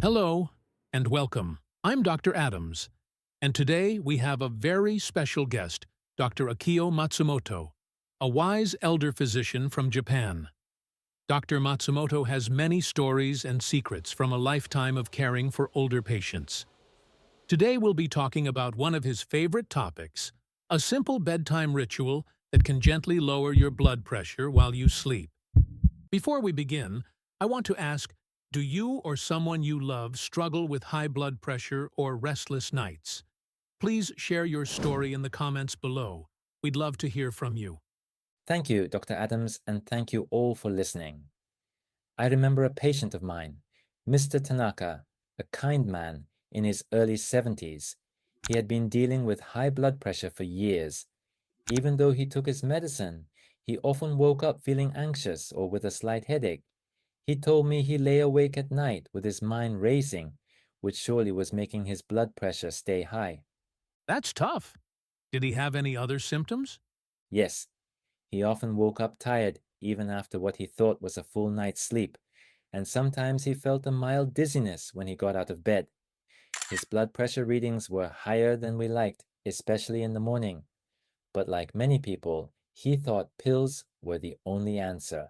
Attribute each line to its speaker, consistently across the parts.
Speaker 1: Hello and welcome. I'm Dr. Adams, and today we have a very special guest, Dr. Akio Matsumoto, a wise elder physician from Japan. Dr. Matsumoto has many stories and secrets from a lifetime of caring for older patients. Today we'll be talking about one of his favorite topics, a simple bedtime ritual that can gently lower your blood pressure while you sleep. Before we begin, I want to ask, do you or someone you love struggle with high blood pressure or restless nights? Please share your story in the comments below. We'd love to hear from you.
Speaker 2: Thank you, Dr. Adams, and thank you all for listening. I remember a patient of mine, Mr. Tanaka, a kind man in his early 70s. He had been dealing with high blood pressure for years. Even though he took his medicine, he often woke up feeling anxious or with a slight headache. He told me he lay awake at night with his mind racing, which surely was making his blood pressure stay high.
Speaker 1: That's tough. Did he have any other symptoms?
Speaker 2: Yes, he often woke up tired even after what he thought was a full night's sleep, and sometimes he felt a mild dizziness when he got out of bed. His blood pressure readings were higher than we liked, especially in the morning. But like many people, he thought pills were the only answer.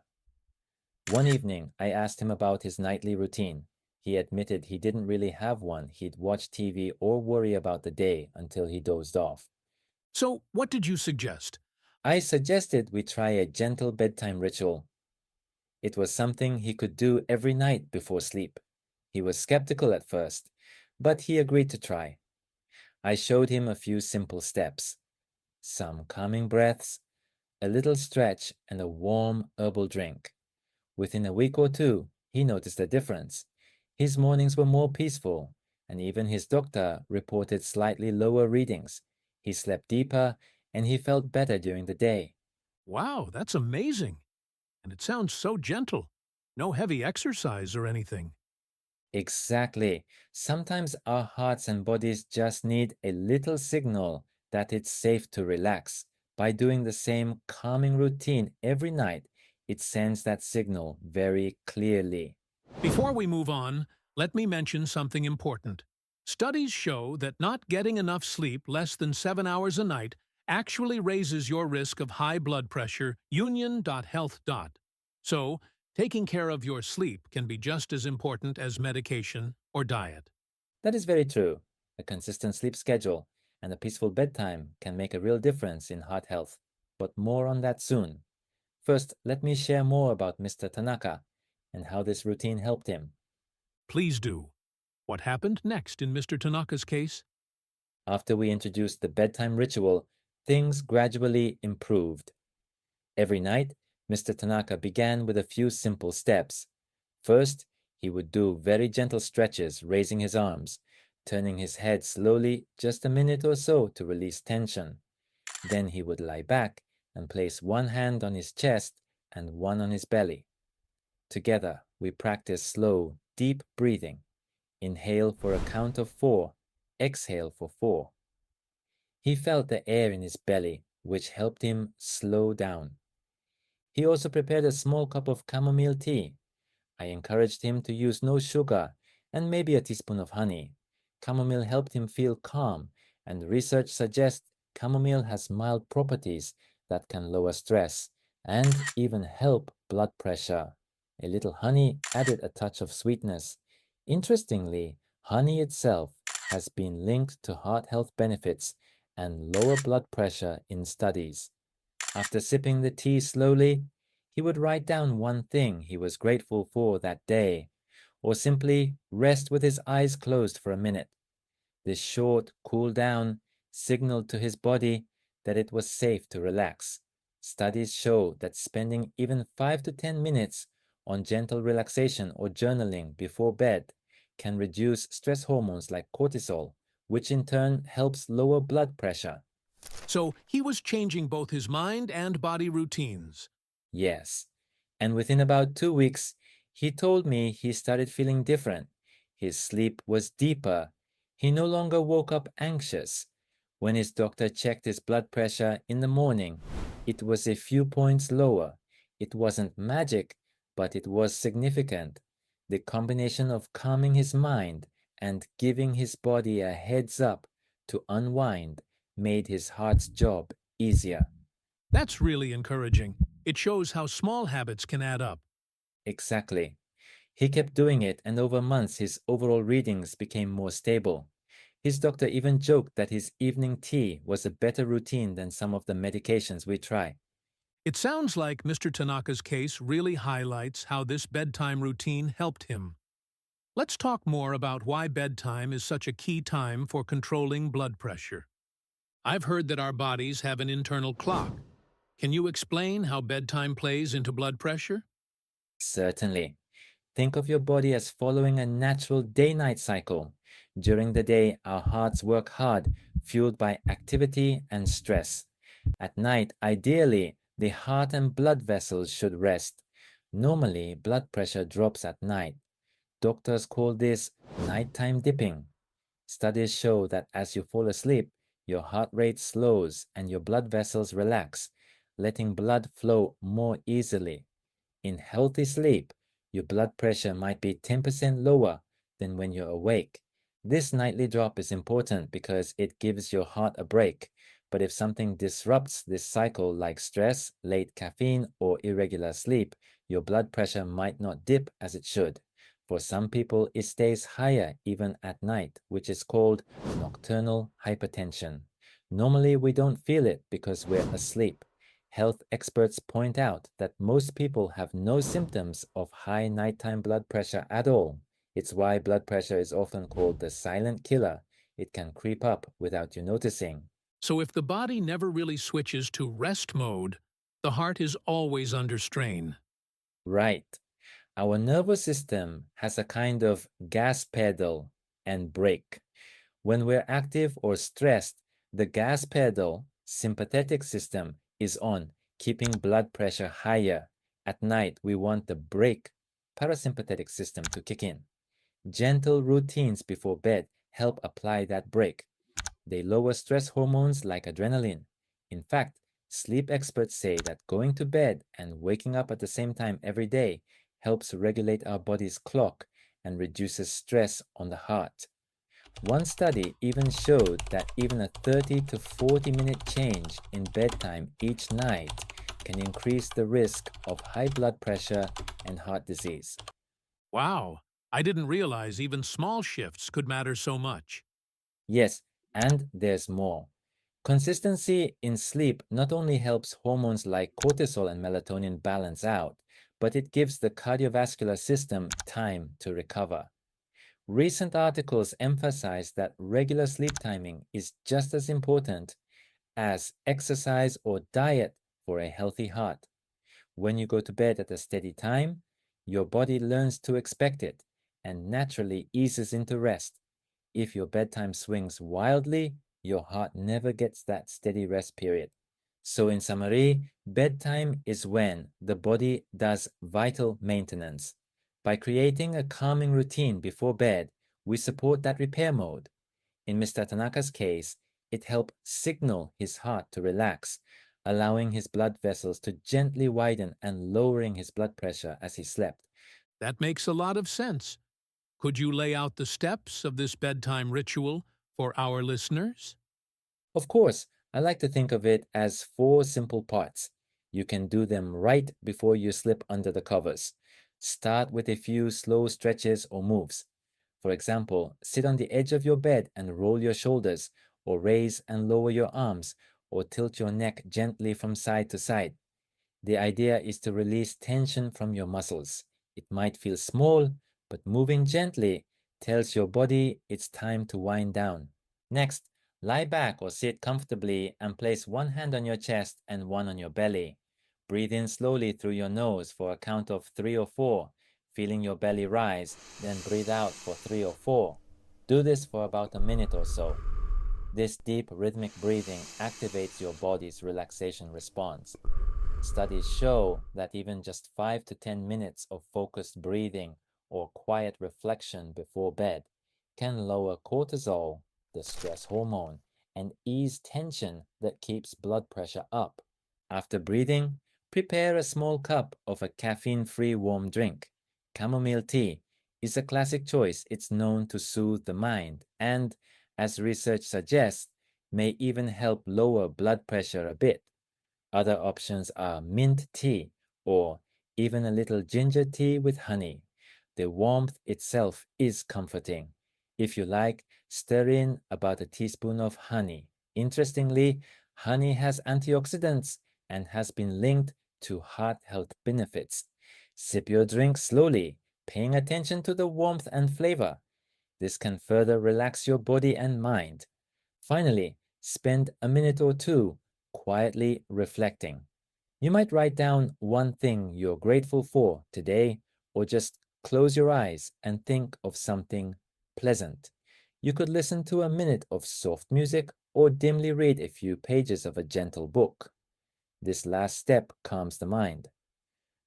Speaker 2: One evening, I asked him about his nightly routine. He admitted he didn't really have one. He'd watch TV or worry about the day until he dozed off.
Speaker 1: So, what did you suggest?
Speaker 2: I suggested we try a gentle bedtime ritual. It was something he could do every night before sleep. He was skeptical at first, but he agreed to try. I showed him a few simple steps, some calming breaths, a little stretch, and a warm herbal drink. Within a week or two, he noticed a difference. His mornings were more peaceful, and even his doctor reported slightly lower readings. He slept deeper, and he felt better during the day.
Speaker 1: Wow, that's amazing. And it sounds so gentle. No heavy exercise or anything.
Speaker 2: Exactly. Sometimes our hearts and bodies just need a little signal that it's safe to relax. By doing the same calming routine every night, it sends that signal very clearly.
Speaker 1: Before we move on, let me mention something important. Studies show that not getting enough sleep less than 7 hours a night actually raises your risk of high blood pressure, union.health. So, taking care of your sleep can be just as important as medication or diet.
Speaker 2: That is very true. A consistent sleep schedule and a peaceful bedtime can make a real difference in heart health. But more on that soon. First, let me share more about Mr. Tanaka and how this routine helped him.
Speaker 1: Please do. What happened next in Mr. Tanaka's case?
Speaker 2: After we introduced the bedtime ritual, things gradually improved. Every night, Mr. Tanaka began with a few simple steps. First, he would do very gentle stretches, raising his arms, turning his head slowly just a minute or so to release tension. Then he would lie back and place one hand on his chest and one on his belly. Together, we practiced slow, deep breathing. Inhale for a count of 4, exhale for 4. He felt the air in his belly, which helped him slow down. He also prepared a small cup of chamomile tea. I encouraged him to use no sugar and maybe a teaspoon of honey. Chamomile helped him feel calm, and research suggests chamomile has mild properties that can lower stress and even help blood pressure. A little honey added a touch of sweetness. Interestingly, honey itself has been linked to heart health benefits and lower blood pressure in studies. After sipping the tea slowly, he would write down one thing he was grateful for that day, or simply rest with his eyes closed for a minute. This short cool down signaled to his body that it was safe to relax. Studies show that spending even 5 to 10 minutes on gentle relaxation or journaling before bed can reduce stress hormones like cortisol, which in turn helps lower blood pressure.
Speaker 1: So, he was changing both his mind and body routines.
Speaker 2: Yes. And within about 2 weeks, he told me he started feeling different. His sleep was deeper. He no longer woke up anxious. When his doctor checked his blood pressure in the morning, it was a few points lower. It wasn't magic, but it was significant. The combination of calming his mind and giving his body a heads up to unwind made his heart's job easier.
Speaker 1: That's really encouraging. It shows how small habits can add up.
Speaker 2: Exactly. He kept doing it, and over months his overall readings became more stable. His doctor even joked that his evening tea was a better routine than some of the medications we try.
Speaker 1: It sounds like Mr. Tanaka's case really highlights how this bedtime routine helped him. Let's talk more about why bedtime is such a key time for controlling blood pressure. I've heard that our bodies have an internal clock. Can you explain how bedtime plays into blood pressure?
Speaker 2: Certainly. Think of your body as following a natural day night cycle. During the day, our hearts work hard, fueled by activity and stress. At night, ideally, the heart and blood vessels should rest. Normally, blood pressure drops at night. Doctors call this nighttime dipping. Studies show that as you fall asleep, your heart rate slows and your blood vessels relax, letting blood flow more easily. In healthy sleep, your blood pressure might be 10% lower than when you're awake. This nightly drop is important because it gives your heart a break. But if something disrupts this cycle, like stress, late caffeine, or irregular sleep, your blood pressure might not dip as it should. For some people, it stays higher even at night, which is called nocturnal hypertension. Normally, we don't feel it because we're asleep. Health experts point out that most people have no symptoms of high nighttime blood pressure at all. It's why blood pressure is often called the silent killer. It can creep up without you noticing.
Speaker 1: So if the body never really switches to rest mode, the heart is always under strain.
Speaker 2: Right. Our nervous system has a kind of gas pedal and brake. When we're active or stressed, the gas pedal, sympathetic system, is on, keeping blood pressure higher. At night, we want the brake, parasympathetic system, to kick in. Gentle routines before bed help apply that brake. They lower stress hormones like adrenaline. In fact, sleep experts say that going to bed and waking up at the same time every day helps regulate our body's clock and reduces stress on the heart. One study even showed that even a 30 to 40-minute change in bedtime each night can increase the risk of high blood pressure and heart disease.
Speaker 1: Wow, I didn't realize even small shifts could matter so much.
Speaker 2: Yes, and there's more. Consistency in sleep not only helps hormones like cortisol and melatonin balance out, but it gives the cardiovascular system time to recover. Recent articles emphasize that regular sleep timing is just as important as exercise or diet for a healthy heart. When you go to bed at a steady time, your body learns to expect it and naturally eases into rest. If your bedtime swings wildly, your heart never gets that steady rest period. So, in summary, bedtime is when the body does vital maintenance. By creating a calming routine before bed, we support that repair mode. In Mr. Tanaka's case, it helped signal his heart to relax, allowing his blood vessels to gently widen and lowering his blood pressure as he slept.
Speaker 1: That makes a lot of sense. Could you lay out the steps of this bedtime ritual for our listeners?
Speaker 2: Of course, I like to think of it as four simple parts. You can do them right before you slip under the covers. Start with a few slow stretches or moves. For example, sit on the edge of your bed and roll your shoulders, or raise and lower your arms, or tilt your neck gently from side to side. The idea is to release tension from your muscles. It might feel small, but moving gently tells your body it's time to wind down. Next, lie back or sit comfortably and place one hand on your chest and one on your belly. Breathe in slowly through your nose for a count of 3 or 4, feeling your belly rise, then breathe out for 3 or 4. Do this for about a minute or so. This deep rhythmic breathing activates your body's relaxation response. Studies show that even just 5 to 10 minutes of focused breathing or quiet reflection before bed can lower cortisol, the stress hormone, and ease tension that keeps blood pressure up. After breathing, prepare a small cup of a caffeine free warm drink, chamomile tea. is a classic choice. It's known to soothe the mind and, as research suggests, may even help lower blood pressure a bit. Other options are mint tea or even a little ginger tea with honey. The warmth itself is comforting. If you like, stir in about a teaspoon of honey. Interestingly, honey has antioxidants and has been linked to heart health benefits. Sip your drink slowly, paying attention to the warmth and flavor. This can further relax your body and mind. Finally, spend a minute or two quietly reflecting. You might write down one thing you're grateful for today, or just close your eyes and think of something pleasant. You could listen to a minute of soft music or dimly read a few pages of a gentle book. This last step calms the mind.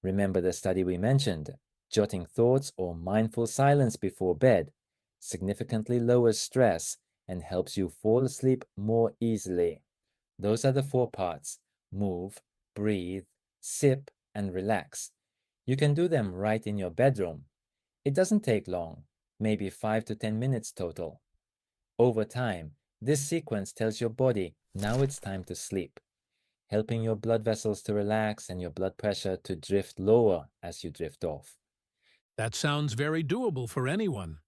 Speaker 2: Remember the study we mentioned: jotting thoughts or mindful silence before bed significantly lowers stress and helps you fall asleep more easily. Those are the four parts: move, breathe, sip, and relax. You can do them right in your bedroom. It doesn't take long, maybe 5 to 10 minutes total. Over time, this sequence tells your body now it's time to sleep, helping your blood vessels to relax and your blood pressure to drift lower as you drift off.
Speaker 1: That sounds very doable for anyone.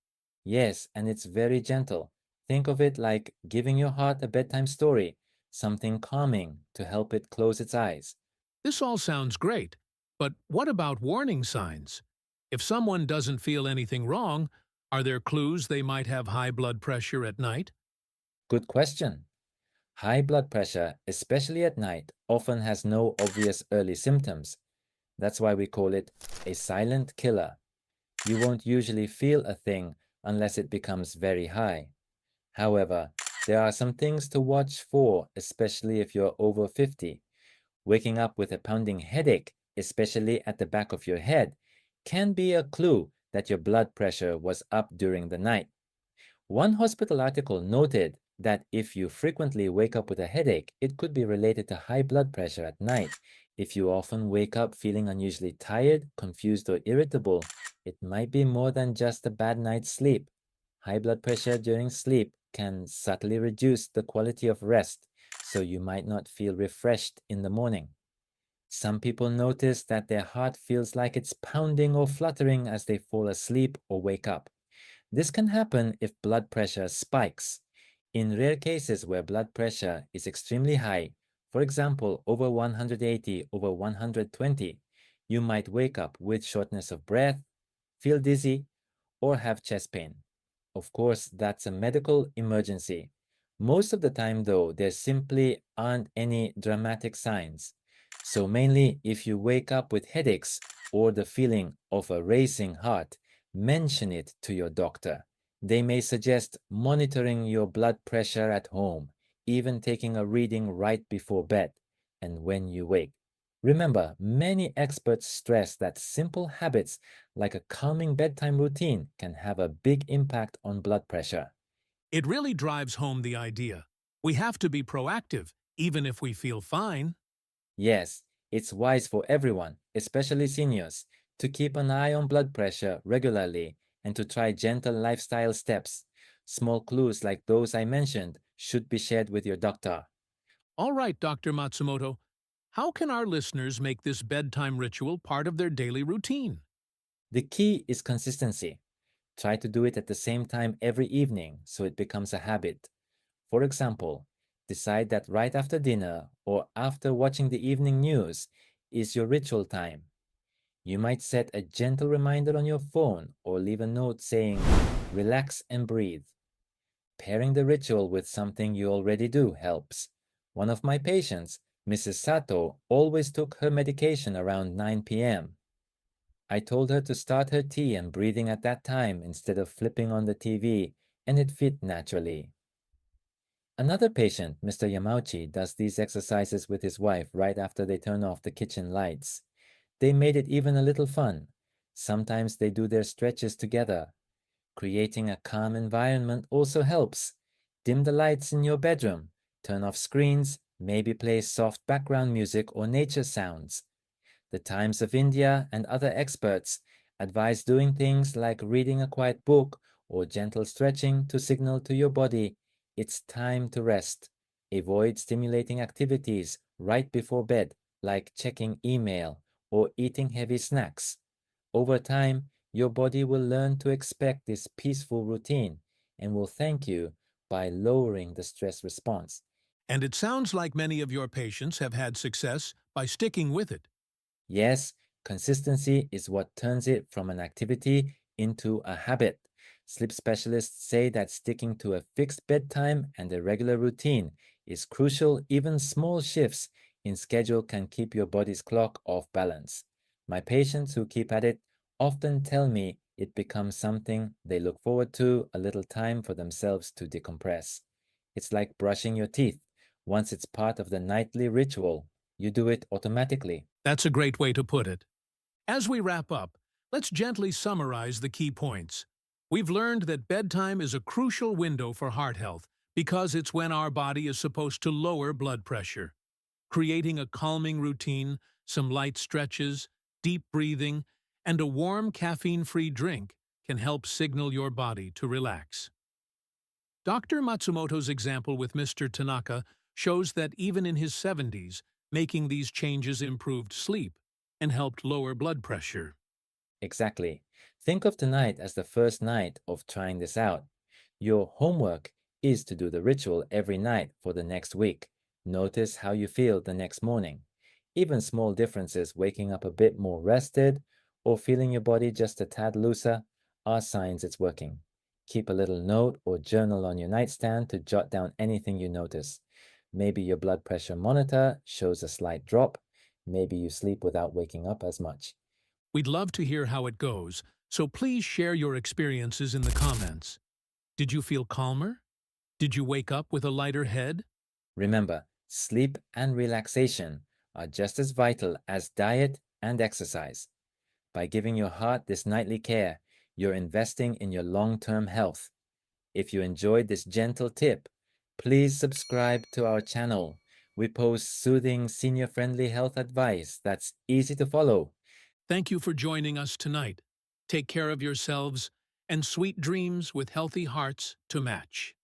Speaker 2: Yes, and it's very gentle. Think of it like giving your heart a bedtime story, something calming to help it close its eyes.
Speaker 1: This all sounds great, but what about warning signs? If someone doesn't feel anything wrong, are there clues they might have high blood pressure at night?
Speaker 2: Good question. High blood pressure, especially at night, often has no obvious early symptoms. That's why we call it a silent killer. You won't usually feel a thing unless it becomes very high. However, there are some things to watch for, especially if you're over 50. Waking up with a pounding headache, especially at the back of your head, can be a clue that your blood pressure was up during the night. One hospital article noted that if you frequently wake up with a headache, it could be related to high blood pressure at night. If you often wake up feeling unusually tired, confused, or irritable, it might be more than just a bad night's sleep. High blood pressure during sleep can subtly reduce the quality of rest, so you might not feel refreshed in the morning. Some people notice that their heart feels like it's pounding or fluttering as they fall asleep or wake up. This can happen if blood pressure spikes. In rare cases where blood pressure is extremely high, for example, over 180 over 120, you might wake up with shortness of breath, feel dizzy, or have chest pain. Of course, that's a medical emergency. Most of the time, though, there simply aren't any dramatic signs. So, mainly if you wake up with headaches or the feeling of a racing heart, mention it to your doctor. They may suggest monitoring your blood pressure at home, even taking a reading right before bed and when you wake. Remember, many experts stress that simple habits like a calming bedtime routine can have a big impact on blood pressure.
Speaker 1: It really drives home the idea. We have to be proactive, even if we feel fine.
Speaker 2: Yes, it's wise for everyone, especially seniors, to keep an eye on blood pressure regularly and to try gentle lifestyle steps. Small clues like those I mentioned should be shared with your doctor.
Speaker 1: All right, Dr. Matsumoto, how can our listeners make this bedtime ritual part of their daily routine?
Speaker 2: The key is consistency. Try to do it at the same time every evening so it becomes a habit. For example, decide that right after dinner or after watching the evening news is your ritual time. You might set a gentle reminder on your phone or leave a note saying, relax and breathe. Pairing the ritual with something you already do helps. One of my patients, Mrs. Sato, always took her medication around 9 p.m. I told her to start her tea and breathing at that time instead of flipping on the TV, and it fit naturally. Another patient, Mr. Yamauchi, does these exercises with his wife right after they turn off the kitchen lights. They made it even a little fun. Sometimes they do their stretches together. Creating a calm environment also helps. Dim the lights in your bedroom, turn off screens, maybe play soft background music or nature sounds. The Times of India and other experts Advise doing things like reading a quiet book or gentle stretching to signal to your body it's time to rest. Avoid stimulating activities right before bed, like checking email or eating heavy snacks. Over time, your body will learn to expect this peaceful routine and will thank you by lowering the stress response.
Speaker 1: And it sounds like many of your patients have had success by sticking with it.
Speaker 2: Yes, consistency is what turns it from an activity into a habit. Sleep specialists say that sticking to a fixed bedtime and a regular routine is crucial. Even small shifts in schedule can keep your body's clock off balance. My patients who keep at it often tell me it becomes something they look forward to, a little time for themselves to decompress. It's like brushing your teeth. Once it's part of the nightly ritual, you do it automatically.
Speaker 1: That's a great way to put it. As we wrap up, let's gently summarize the key points. We've learned that bedtime is a crucial window for heart health because it's when our body is supposed to lower blood pressure. Creating a calming routine, some light stretches, deep breathing, and a warm caffeine-free drink can help signal your body to relax. Dr. Matsumoto's example with Mr. Tanaka shows that even in his 70s, making these changes improved sleep and helped lower blood pressure.
Speaker 2: Exactly. Think of tonight as the first night of trying this out. Your homework is to do the ritual every night for the next week. Notice how you feel the next morning. Even small differences, waking up a bit more rested or feeling your body just a tad looser, are signs it's working. Keep a little note or journal on your nightstand to jot down anything you notice. Maybe your blood pressure monitor shows a slight drop. Maybe you sleep without waking up as much.
Speaker 1: We'd love to hear how it goes, so please share your experiences in the comments. Did you feel calmer? Did you wake up with a lighter head?
Speaker 2: Remember, sleep and relaxation are just as vital as diet and exercise. By giving your heart this nightly care, you're investing in your long term health. If you enjoyed this gentle tip, please subscribe to our channel. We post soothing, senior friendly health advice that's easy to follow.
Speaker 1: Thank you for joining us tonight. Take care of yourselves and sweet dreams with healthy hearts to match.